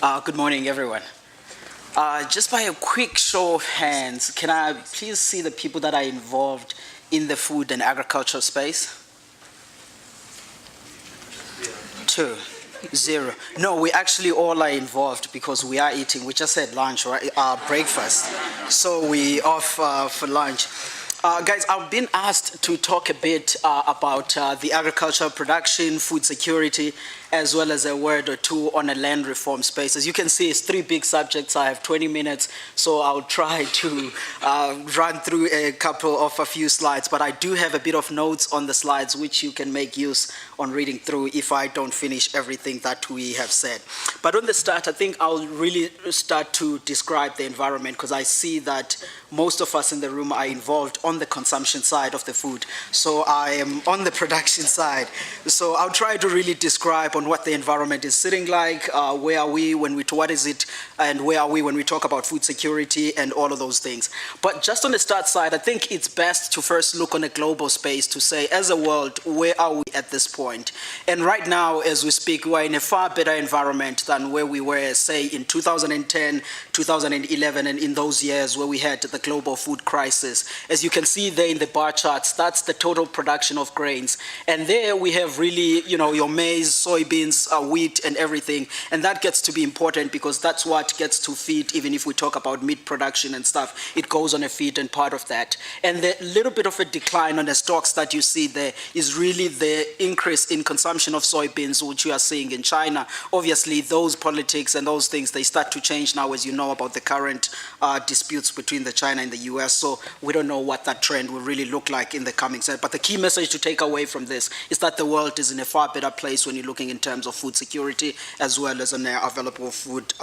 Good morning, everyone. Just by a quick show of hands, can I please see the people that are involved in the food and agriculture space? 2, 0. No, we actually all are involved because we are eating. We just had lunch, right? Breakfast. So we off for lunch. Guys, I've been asked to talk a bit about the agricultural production, food security, as well as a word or two on a land reform space. As you can see, it's 3 big subjects. I have 20 minutes, so I'll try to run through a few slides, but I do have a bit of notes on the slides which you can make use on reading through if I don't finish everything that we have said. But on the start, I think I'll really start to describe the environment because I see that most of us in the room are involved on the consumption side of the food. So I am on the production side. So I'll try to really describe on what the environment is sitting like, where are we when we, what is it, and where are we when we talk about food security and all of those things. But just on the start side, I think it's best to first look on a global space to say, as a world, where are we at this point? And right now, as we speak, we're in a far better environment than where we were, say, in 2010, 2011, and in those years where we had the global food crisis. As you can see there in the bar charts, that's the total production of grains. And there we have really, you know, your maize, soybeans, wheat, and everything. And that gets to be important because that's what gets to feed, even if we talk about meat production and stuff, it goes on a feed and part of that. And the little bit of a decline on the stocks that you see there is really the increase in consumption of soybeans, which you are seeing in China. Obviously, those politics and those things, they start to change now, as you know, about the current disputes between the China and the US. So we don't know what that trend will really look like in the coming set. But the key message to take away from this is that the world is in a far better place when you're looking in terms of food security as well as on available food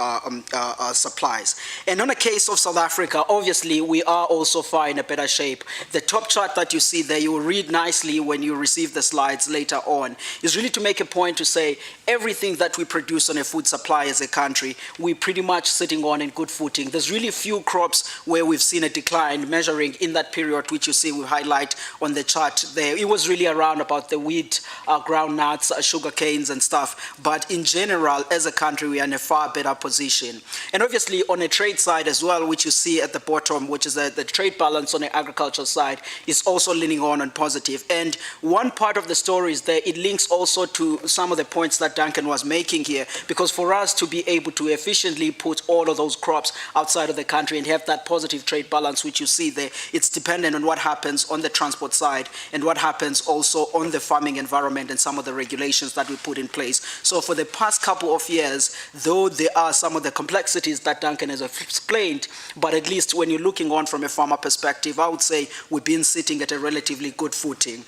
supplies. And on a case of South Africa, obviously we are also far in a better shape. The top chart that you see there, you will read nicely when you receive the slides later on, is really to make a point to say everything that we produce on a food supply as a country, we're pretty much sitting on in good footing. There's really few crops where we've seen a decline measuring in that period, which you see we highlight on the chart there. It was really around about the wheat, groundnuts, sugar canes and stuff. But in general, as a country, we are in a far better position. And obviously on a trade side as well, which you see at the bottom, which is the trade balance on the agricultural side, is also leaning on positive. And one part of the story is that it links also to some of the points that Duncan was making here, because for us to be able to efficiently put all of those crops outside of the country and have that positive trade balance, which you see there, it's dependent on what happens on the transport side and what happens also on the farming environment and some of the regulations that we put in place. So for the past couple of years, though there are some of the complexities that Duncan has explained, but at least when you're looking on from a farmer perspective, I would say we've been sitting at a relatively good footing.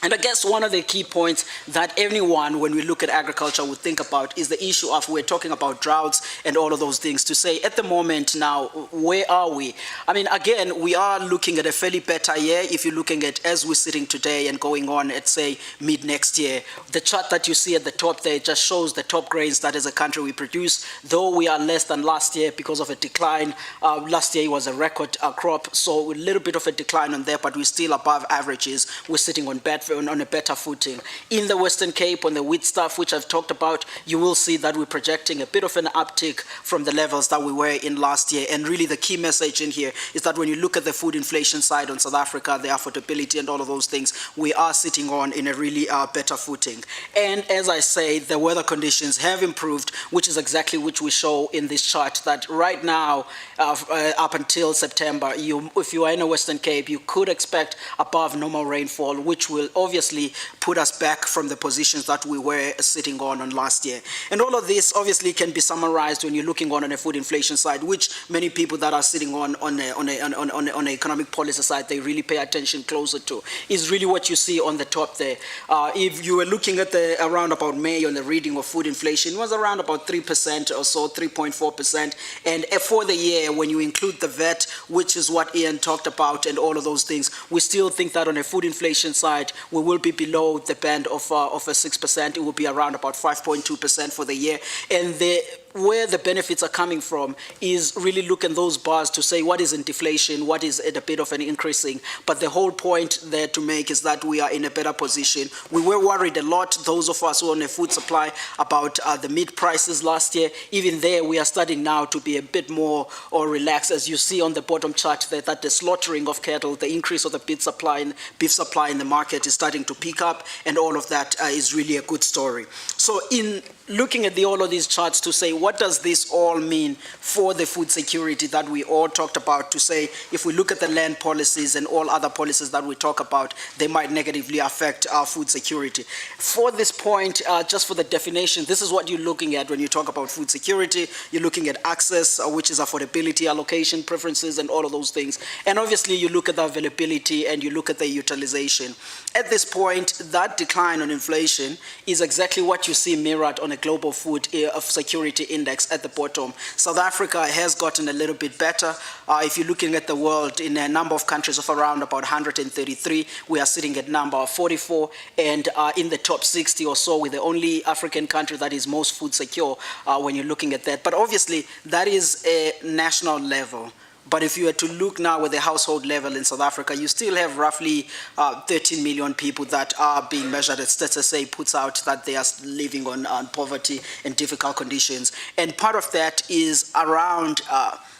And I guess one of the key points that everyone, when we look at agriculture, would think about is the issue of, we're talking about droughts and all of those things, to say at the moment now, where are we? I mean, again, we are looking at a fairly better year if you're looking at as we're sitting today and going on at, say, mid next year. The chart that you see at the top there just shows the top grains that as a country we produce, though we are less than last year because of a decline. Last year was a record crop, so a little bit of a decline on there, but we're still above averages. We're sitting on a better footing. In the Western Cape, on the wheat stuff, which I've talked about, you will see that we're projecting a bit of an uptick from the levels that we were in last year. And really the key message in here is that when you look at the food inflation side on South Africa, the affordability and all of those things, we are sitting on in a really better footing. And as I say, the weather conditions have improved, which is exactly which we show in this chart, that right now, up until September, if you are in the Western Cape, you could expect above normal rainfall, which will obviously put us back from the positions that we were sitting on last year. And all of this obviously can be summarized when you're looking on a food inflation side, which many people that are sitting on the economic policy side, they really pay attention closer to, is really what you see on the top there. If you were looking at the around about May on the reading of food inflation, it was around about 3% or so, 3.4%. And for the year, when you include the VAT, which is what Ian talked about and all of those things, we still think that on a food inflation side, we will be below the band of a 6%. It will be around about 5.2% for the year. And the where the benefits are coming from is really look at those bars to say what is in deflation, what is at a bit of an increasing. But the whole point there to make is that we are in a better position. We were worried a lot, those of us who own a food supply, about the meat prices last year. Even there, we are starting now to be a bit more relaxed, as you see on the bottom chart there, that the slaughtering of cattle, the increase of the beef supply in the market is starting to pick up, and all of that is really a good story. So in looking at all of these charts to say, what does this all mean for the food security that we all talked about, to say, if we look at the land policies and all other policies that we talk about, they might negatively affect our food security. For this point, just for the definition, this is what you're looking at when you talk about food security. You're looking at access, which is affordability, allocation, preferences, and all of those things. And obviously, you look at the availability and you look at the utilization. At this point, that decline on inflation is exactly what you see mirrored on a global food security index at the bottom. South Africa has gotten a little bit better. If you're looking at the world, in a number of countries of around about 133, we are sitting at number 44, and in the top 60 or so, we're the only African country that is most food secure when you're looking at that. But obviously, that is a national level. But if you were to look now at the household level in South Africa, you still have roughly 13 million people that are being measured. As SSA puts out that they are living on poverty and difficult conditions. And part of that is around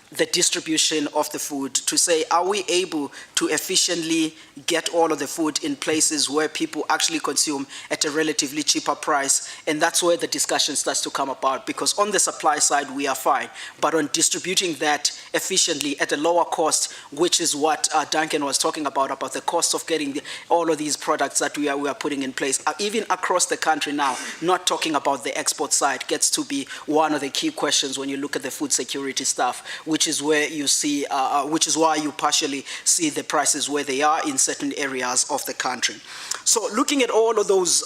the distribution of the food, to say, are we able to efficiently get all of the food in places where people actually consume at a relatively cheaper price? And that's where the discussion starts to come about, because on the supply side, we are fine. But on distributing that efficiently at a lower cost, which is what Duncan was talking about the cost of getting all of these products that we are putting in place, even across the country now, not talking about the export side, gets to be one of the key questions when you look at the food security stuff, which is where you see, which is why you partially see the prices where they are in certain areas of the country. So looking at all of those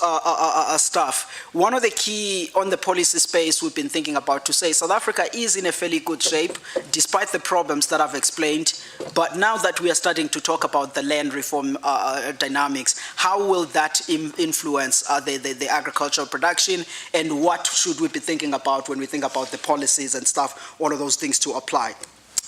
stuff, one of the key on the policy space we've been thinking about, to say South Africa is in a fairly good shape, despite the problems that I've explained. But now that we are starting to talk about the land reform dynamics, how will that influence the agricultural production, and what should we be thinking about when we think about the policies and stuff, all of those things to apply?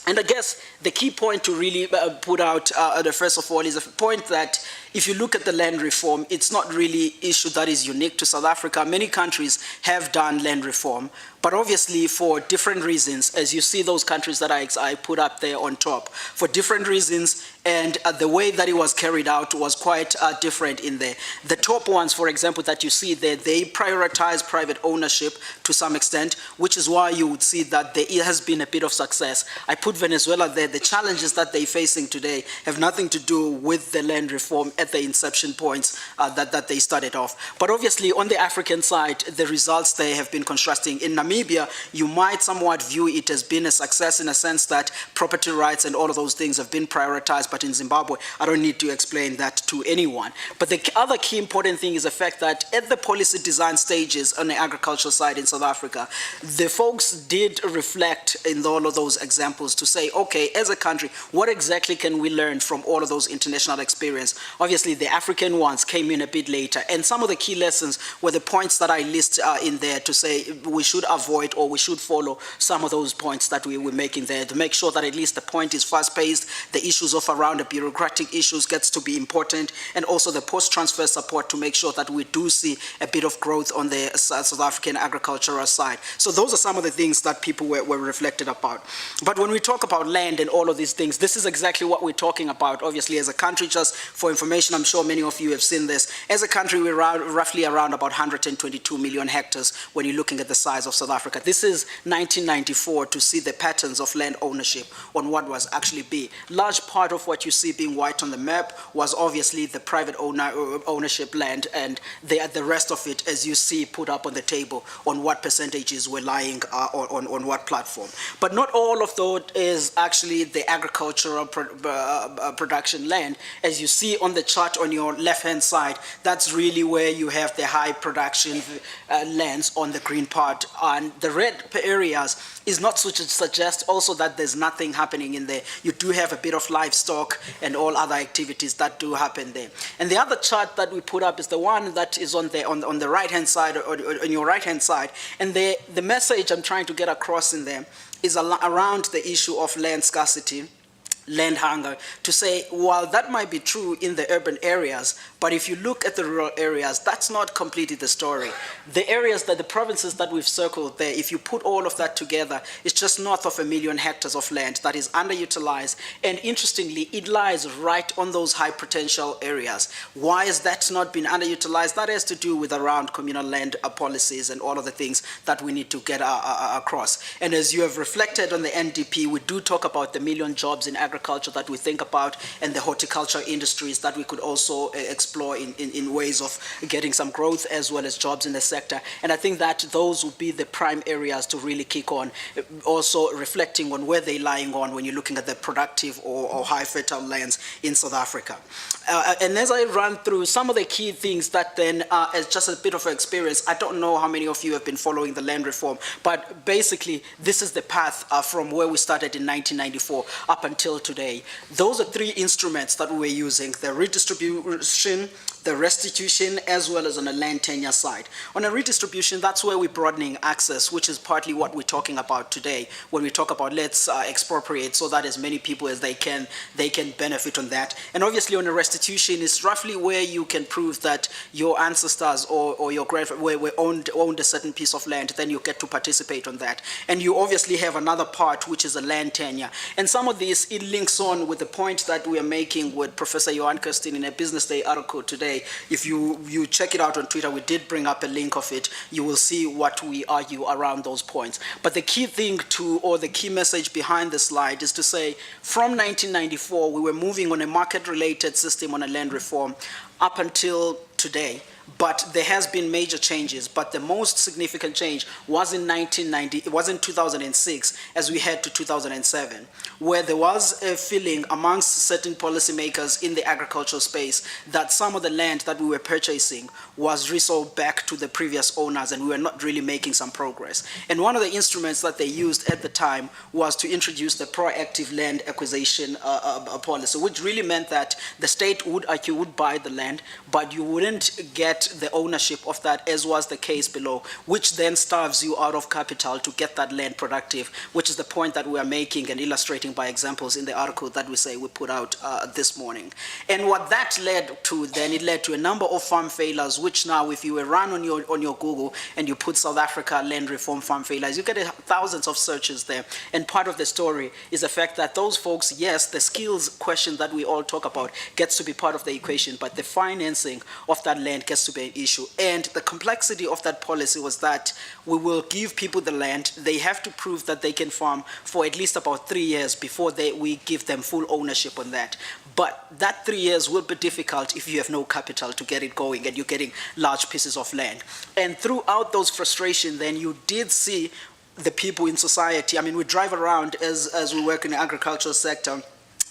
And I guess the key point to really put out, first of all, is a point that if you look at the land reform, it's not really an issue that is unique to South Africa. Many countries have done land reform, but obviously for different reasons, as you see those countries that I put up there on top, for different reasons, and the way that it was carried out was quite different in there. The top ones, for example, that you see there, they prioritize private ownership to some extent, which is why you would see that there has been a bit of success. I put Venezuela there. The challenges that they're facing today have nothing to do with the land reform at the inception points that they started off. But obviously, on the African side, the results there have been contrasting. In Namibia, you might somewhat view it as being a success in a sense that property rights and all of those things have been prioritized. But in Zimbabwe, I don't need to explain that to anyone. But the other key important thing is the fact that at the policy design stages on the agricultural side in South Africa, the folks did reflect in all of those examples to say, okay, as a country, what exactly can we learn from all of those international experience? Obviously, the African ones came in a bit later, and some of the key lessons were the points that I list in there to say we should avoid or we should follow some of those points that we were making there, to make sure that at least the point is fast-paced, the issues of around the bureaucratic issues gets to be important, and also the post-transfer support to make sure that we do see a bit of growth on the South African agricultural side. So those are some of the things that people were reflected about. But when we talk about land and all of these things, this is exactly what we're talking about. Obviously, as a country, just for information, I'm sure many of you have seen this. As a country, we're roughly around about 122 million hectares when you're looking at the size of South Africa. This is 1994 to see the patterns of land ownership on what was actually be. Large part of what you see being white on the map was obviously the private ownership land, and the rest of it, as you see, put up on the table on what percentages were lying on what platform. But not all of that is actually the agricultural production land. As you see on the chart on your left-hand side, that's really where you have the high production lands on the green part. And the red areas is not to suggest also that there's nothing happening in there. You do have a bit of livestock and all other activities that do happen there. And the other chart that we put up is the one that is on the right-hand side, or on your right-hand side. And the message I'm trying to get across in there is around the issue of land scarcity, land hunger, to say, while that might be true in the urban areas, but if you look at the rural areas, that's not completely the story. The areas the provinces that we've circled there, if you put all of that together, it's just north of 1 million hectares of land that is underutilized, and interestingly, it lies right on those high potential areas. Why is that not been underutilized? That has to do with around communal land policies and all of the things that we need to get across. And as you have reflected on the NDP, we do talk about the million jobs in agriculture that we think about, and the horticulture industries that we could also explore in ways of getting some growth as well as jobs in the sector. And I think that those would be the prime areas to really kick on, also reflecting on where they're lying on when you're looking at the productive or high fertile lands in South Africa. And as I run through some of the key things that then, as just a bit of an experience, I don't know how many of you have been following the land reform, but basically this is the path from where we started in 1994 up until today. Those are three instruments that we're using: the redistribution, the restitution, as well as on the land tenure side. On a redistribution, that's where we're broadening access, which is partly what we're talking about today when we talk about let's expropriate so that as many people as they can benefit on that. And obviously on the restitution is roughly where you can prove that your ancestors or your grandfather owned a certain piece of land, then you get to participate on that. And you obviously have another part, which is a land tenure. And some of this, it links on with the point that we are making with Professor Johan Kirsten in a Business Day article today. If you check it out on Twitter, we did bring up a link of it. You will see what we argue around those points. But the key thing or the key message behind the slide is to say, from 1994, we were moving on a market-related system on a land reform up until today. But there has been major changes, but the most significant change was in 2006 as we head to 2007, where there was a feeling amongst certain policymakers in the agricultural space that some of the land that we were purchasing was resold back to the previous owners and we were not really making some progress. And one of the instruments that they used at the time was to introduce the proactive land acquisition policy, which really meant that the state would buy the land, but you wouldn't get the ownership of that, as was the case below, which then starves you out of capital to get that land productive, which is the point that we are making and illustrating by examples in the article that we put out this morning. And what that led to then, it led to a number of farm failures, which now if you run on your Google and you put South Africa land reform farm failures, you get thousands of searches there. And part of the story is the fact that those folks, yes, the skills question that we all talk about gets to be part of the equation, but the financing of that land gets to be an issue. And the complexity of that policy was that we will give people the land. They have to prove that they can farm for at least about 3 years before we give them full ownership on that. But that 3 years will be difficult if you have no capital to get it going and you're getting large pieces of land. And throughout those frustrations, then you did see the people in society. I mean, we drive around as we work in the agricultural sector,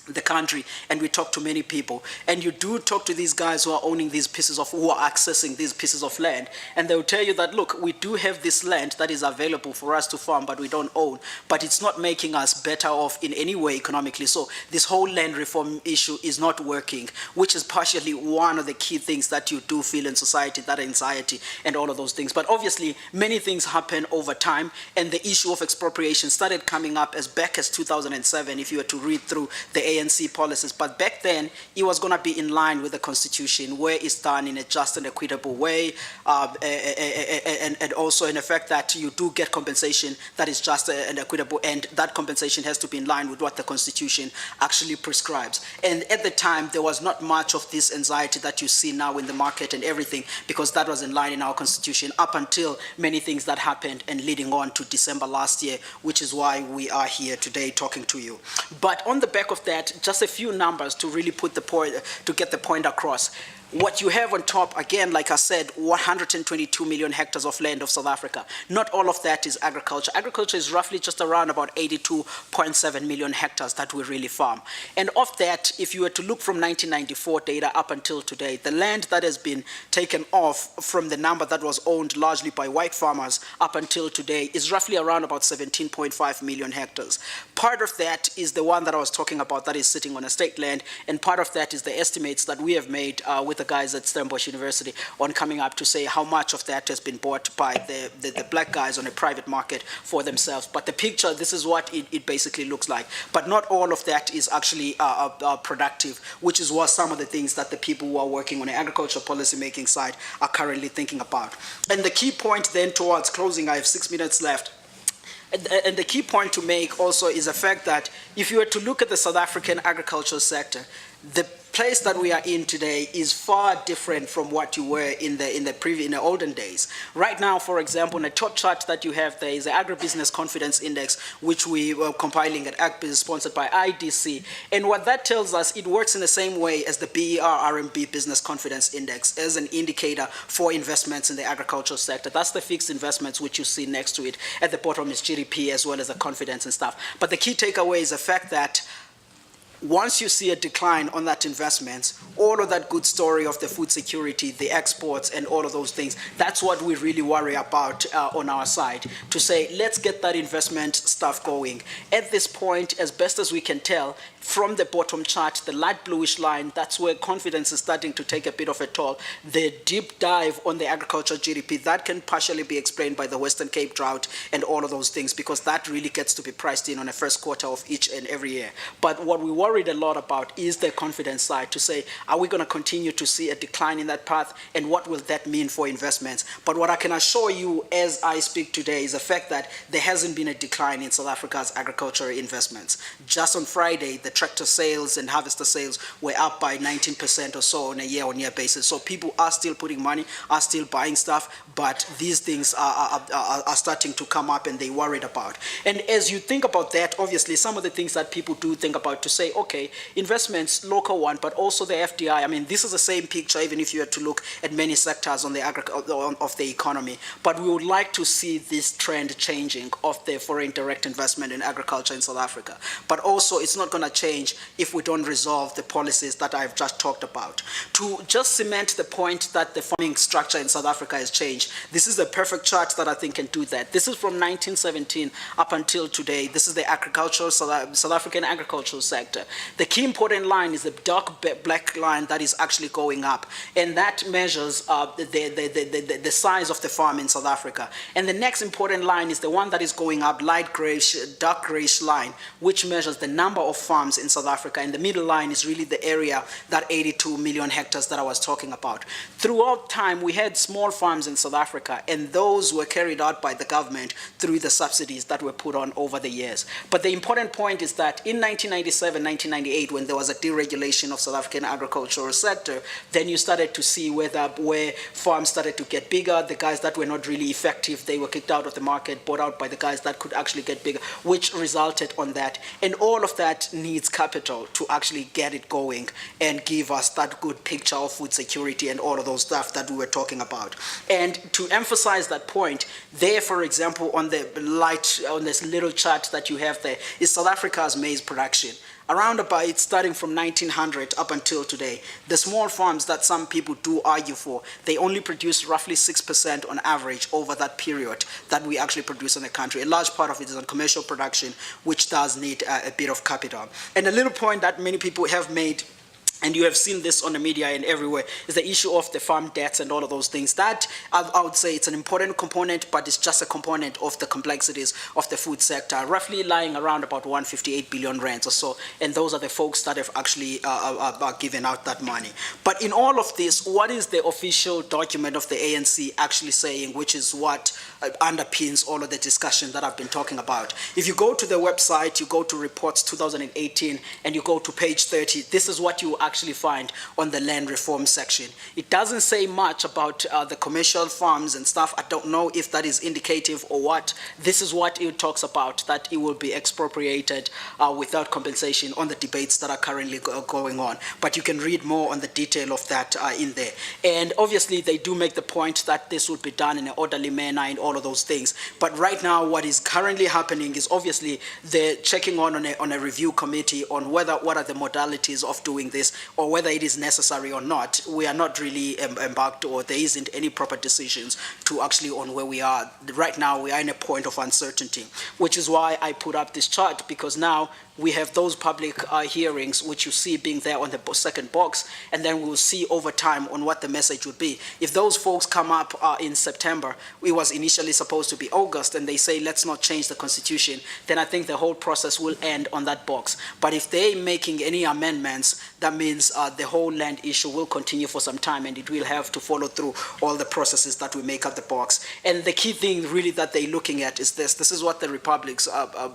the country, and we talk to many people, and you do talk to these guys who are owning these pieces of, who are accessing these pieces of land, and they will tell you that, look, we do have this land that is available for us to farm, but we don't own, but it's not making us better off in any way economically. So this whole land reform issue is not working, which is partially one of the key things that you do feel in society, that anxiety and all of those things. But obviously many things happen over time, and the issue of expropriation started coming up as back as 2007 if you were to read through the ANC policies. But back then, it was going to be in line with the Constitution, where it's done in a just and equitable way, and also in the fact that you do get compensation that is just and equitable, and that compensation has to be in line with what the Constitution actually prescribes. And at the time, there was not much of this anxiety that you see now in the market and everything, because that was in line in our Constitution up until many things that happened and leading on to December last year, which is why we are here today talking to you. But on the back of that, just a few numbers to really put the point, to get the point across. What you have on top, again, like I said, 122 million hectares of land of South Africa. Not all of that is agriculture. Agriculture is roughly just around about 82.7 million hectares that we really farm. And of that, if you were to look from 1994 data up until today, the land that has been taken off from the number that was owned largely by white farmers up until today is roughly around about 17.5 million hectares. Part of that is the one that I was talking about that is sitting on a state land, and part of that is the estimates that we have made with the guys at Stellenbosch University on coming up to say how much of that has been bought by the black guys on a private market for themselves. But the picture, this is what it basically looks like. But not all of that is actually productive, which is what some of the things that the people who are working on the agricultural policy making side are currently thinking about. And the key point then towards closing, I have 6 minutes left. And the key point to make also is the fact that if you were to look at the South African agricultural sector, the place that we are in today is far different from what you were in the olden days. Right now, for example, in the top chart that you have there is the Agribusiness Confidence Index, which we were compiling at AgBiz, sponsored by IDC. And what that tells us, it works in the same way as the BER-RMB Business Confidence Index as an indicator for investments in the agricultural sector. That's the fixed investments which you see next to it. At the bottom is GDP as well as the confidence and stuff. But the key takeaway is the fact that once you see a decline on that investment, all of that good story of the food security, the exports, and all of those things, that's what we really worry about on our side, to say, let's get that investment stuff going. At this point, as best as we can tell, from the bottom chart, the light bluish line, that's where confidence is starting to take a bit of a toll. The deep dive on the agricultural GDP, that can partially be explained by the Western Cape drought and all of those things, because that really gets to be priced in on the first quarter of each and every year. But what we worried a lot about is the confidence side, to say, are we going to continue to see a decline in that path, and what will that mean for investments? But what I can assure you as I speak today is the fact that there hasn't been a decline in South Africa's agricultural investments. Just on Friday, the tractor sales and harvester sales were up by 19% or so on a year-on-year basis. So people are still putting money, are still buying stuff, but these things are starting to come up and they're worried about. And as you think about that, obviously some of the things that people do think about to say, okay, investments, local one, but also the FDI. I mean, this is the same picture even if you had to look at many sectors on the of the economy. But we would like to see this trend changing of the foreign direct investment in agriculture in South Africa. But also it's not going to change if we don't resolve the policies that I've just talked about. To just cement the point that the farming structure in South Africa has changed, this is a perfect chart that I think can do that. This is from 1917 up until today. This is the agricultural, South African agricultural sector. The key important line is the dark black line that is actually going up, and that measures the size of the farm in South Africa. And the next important line is the one that is going up, light grayish, dark grayish line, which measures the number of farms in South Africa. And the middle line is really the area, that 82 million hectares that I was talking about. Throughout time, we had small farms in South Africa, and those were carried out by the government through the subsidies that were put on over the years. But the important point is that in 1997, 1998, when there was a deregulation of South African agricultural sector, then you started to see where farms started to get bigger. The guys that were not really effective, they were kicked out of the market, bought out by the guys that could actually get bigger, which resulted on that. And all of that needs capital to actually get it going and give us that good picture of food security and all of those stuff that we were talking about. And to emphasize that point, there, for example, on the on this little chart that you have there, is South Africa's maize production. Around about, it's starting from 1900 up until today. The small farms that some people do argue for, they only produce roughly 6% on average over that period that we actually produce in the country. A large part of it is on commercial production, which does need a bit of capital. And a little point that many people have made, and you have seen this on the media and everywhere, is the issue of the farm debts and all of those things. That, I would say, it's an important component, but it's just a component of the complexities of the food sector, roughly lying around about 158 billion rands or so. And those are the folks that have actually given out that money. But in all of this, what is the official document of the ANC actually saying, which is what underpins all of the discussion that I've been talking about? If you go to the website, you go to reports 2018, and you go to page 30, this is what you actually actually find on the land reform section. It doesn't say much about the commercial farms and stuff. I don't know if that is indicative or what. This is what it talks about, that it will be expropriated without compensation on the debates that are currently going on. But you can read more on the detail of that in there. And obviously, they do make the point that this would be done in an orderly manner and all of those things. But right now, what is currently happening is obviously they're checking on a review committee on what are the modalities of doing this, or whether it is necessary or not. We are not really embarked, or there isn't any proper decisions to actually on where we are. Right now, we are in a point of uncertainty, which is why I put up this chart, because now we have those public hearings, which you see being there on the second box, and then we'll see over time on what the message would be. If those folks come up in September, it was initially supposed to be August, and they say, let's not change the constitution, then I think the whole process will end on that box. But if they're making any amendments, that means the whole land issue will continue for some time, and it will have to follow through all the processes that we make up the box. And the key thing really that they're looking at is this. This is what the Republic's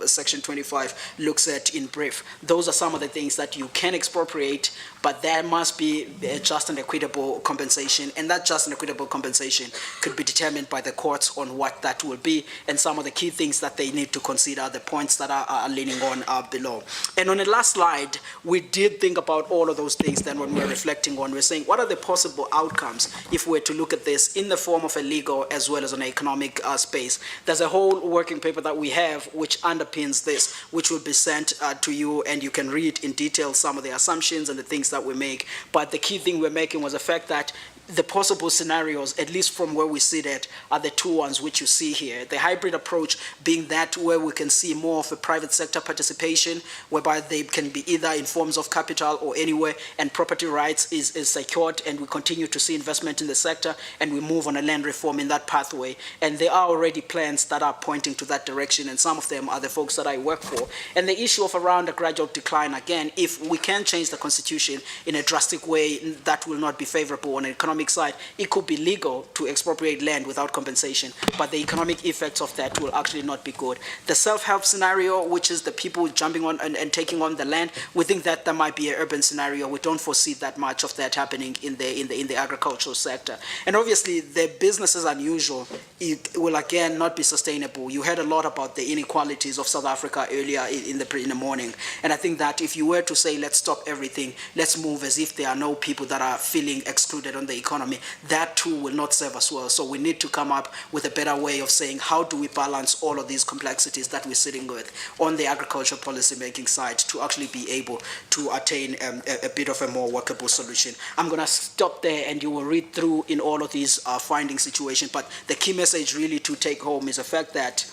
Section 25 looks at in brief. Those are some of the things that you can expropriate, but there must be a just and equitable compensation, and that just and equitable compensation could be determined by the courts on what that will be, and some of the key things that they need to consider, the points that are leaning on below. And on the last slide, we did think about all of those things. Then when we're reflecting on, we're saying, what are the possible outcomes if we're to look at this in the form of a legal as well as an economic space? There's a whole working paper that we have which underpins this, which will be sent to you, and you can read in detail some of the assumptions and the things that we make. But the key thing we're making was the fact that the possible scenarios, at least from where we sit at, are the two ones which you see here. The hybrid approach being that where we can see more of a private sector participation, whereby they can be either in forms of capital or anywhere, and property rights is secured, and we continue to see investment in the sector, and we move on a land reform in that pathway. And there are already plans that are pointing to that direction, and some of them are the folks that I work for. And the issue of around a gradual decline, again, if we can change the constitution in a drastic way, that will not be favorable on an economic side. It could be legal to expropriate land without compensation, but the economic effects of that will actually not be good. The self-help scenario, which is the people jumping on and taking on the land, we think that there might be an urban scenario. We don't foresee that much of that happening in the agricultural sector. And obviously, the business as unusual, it will again not be sustainable. You heard a lot about the inequalities of South Africa earlier in the morning, and I think that if you were to say, let's stop everything, let's move as if there are no people that are feeling excluded on the economy, that too will not serve us well. So we need to come up with a better way of saying, how do we balance all of these complexities that we're sitting with on the agricultural policy making side to actually be able to attain a bit of a more workable solution. I'm going to stop there, and you will read through in all of these finding situations. But the key message really to take home is the fact that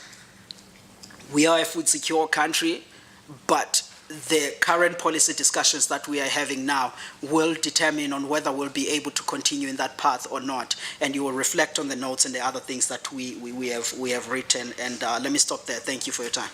we are a food secure country, but the current policy discussions that we are having now will determine on whether we'll be able to continue in that path or not. And you will reflect on the notes and the other things that we have written. And let me stop there. Thank you for your time.